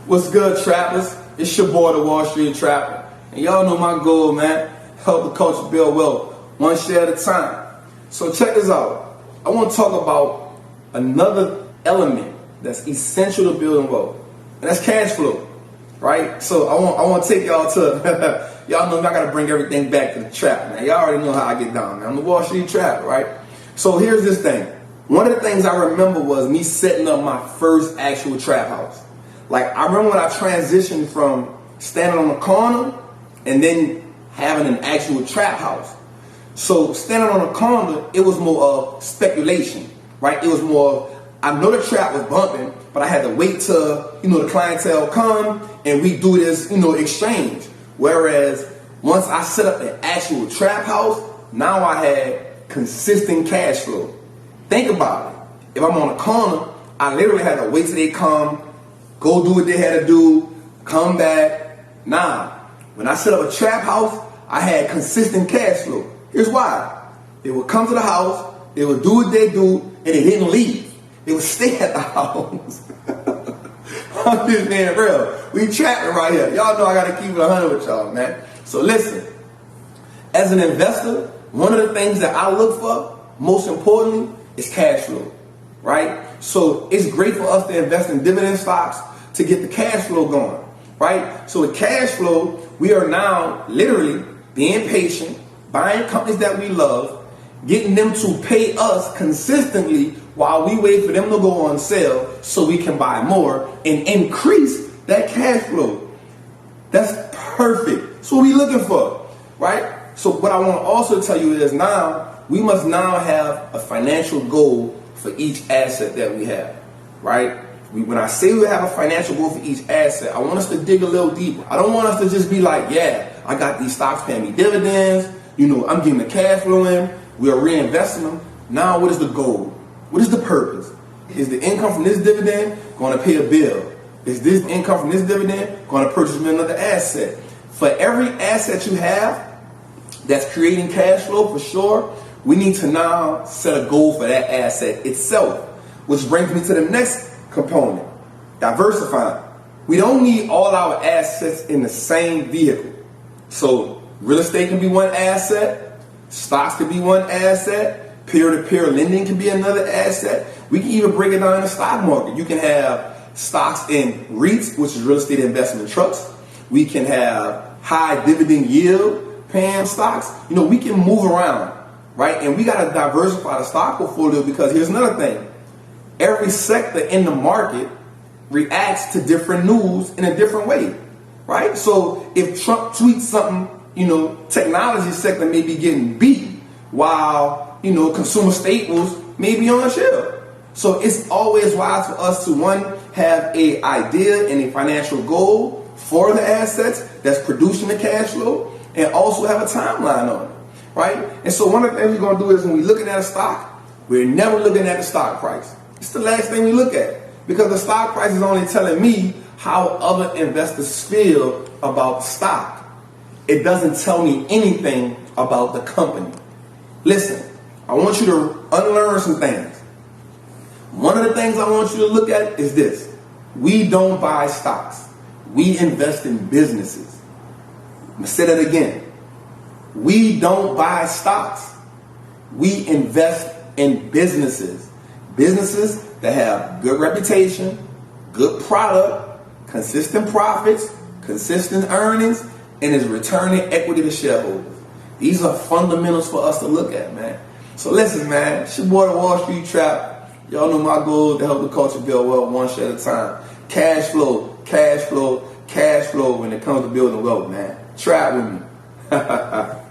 What's good, trappers? It's your boy, the Wallstreet Trappin. And y'all know my goal, man. Help the culture build wealth, one share at a time. So check this out. I want to talk about another element that's essential to building wealth, and that's cash flow, right? So I want to take y'all to, y'all know I got to bring everything back to the trap, man. Y'all already know how I get down, man. I'm the Wallstreet Trapper, right? So here's this thing. One of the things I remember was me setting up my first actual trap house. Like, I remember when I transitioned from standing on the corner and then having an actual trap house. So standing on the corner, it was more of speculation, right? It was more of, I know the trap was bumping, but I had to wait till, the clientele come and we do this, exchange. Whereas once I set up an actual trap house, now I had consistent cash flow. Think about it. If I'm on the corner, I literally had to wait till they come, go do what they had to do, come back. Nah, when I set up a trap house, I had consistent cash flow. Here's why. They would come to the house, they would do what they do, and they didn't leave. They would stay at the house. I'm just being real. We trapping right here. Y'all know I gotta keep it 100 with y'all, man. So listen, as an investor, one of the things that I look for, most importantly, is cash flow, right? So it's great for us to invest in dividend stocks to get the cash flow going, right? So with cash flow, we are now literally being patient, buying companies that we love, getting them to pay us consistently while we wait for them to go on sale so we can buy more and increase that cash flow. That's perfect. That's what we're looking for, right? So what I want to also tell you is now, we must now have a financial goal for each asset that we have, right? When I say we have a financial goal for each asset, I want us to dig a little deeper. I don't want us to just be like, yeah, I got these stocks paying me dividends, I'm getting the cash flow in, we are reinvesting them. Now what is the goal? What is the purpose? Is the income from this dividend going to pay a bill? Is this income from this dividend going to purchase me another asset? For every asset you have that's creating cash flow, for sure, we need to now set a goal for that asset itself, which brings me to the next component, diversifying. We don't need all our assets in the same vehicle. So real estate can be one asset, stocks can be one asset, peer-to-peer lending can be another asset. We can even break it down in the stock market. You can have stocks in REITs, which is real estate investment trusts. We can have high dividend yield paying stocks. We can move around. Right? And we got to diversify the stock portfolio because here's another thing. Every sector in the market reacts to different news in a different way. Right? So if Trump tweets something, technology sector may be getting beat while, consumer staples may be on shelf. So it's always wise for us to, one, have an idea and a financial goal for the assets that's producing the cash flow and also have a timeline on it. Right? And so one of the things we're going to do is when we're looking at a stock, we're never looking at the stock price. It's the last thing we look at because the stock price is only telling me how other investors feel about the stock. It doesn't tell me anything about the company. Listen, I want you to unlearn some things. One of the things I want you to look at is this. We don't buy stocks. We invest in businesses. I'm going to say that again. We don't buy stocks. We invest in businesses. Businesses that have good reputation, good product, consistent profits, consistent earnings, and is returning equity to shareholders. These are fundamentals for us to look at, man. So listen, man, it's your boy, the Wallstreet Trap. Y'all know my goal is to help the culture build wealth one share at a time. Cash flow, cash flow, cash flow when it comes to building wealth, man. Trap with me.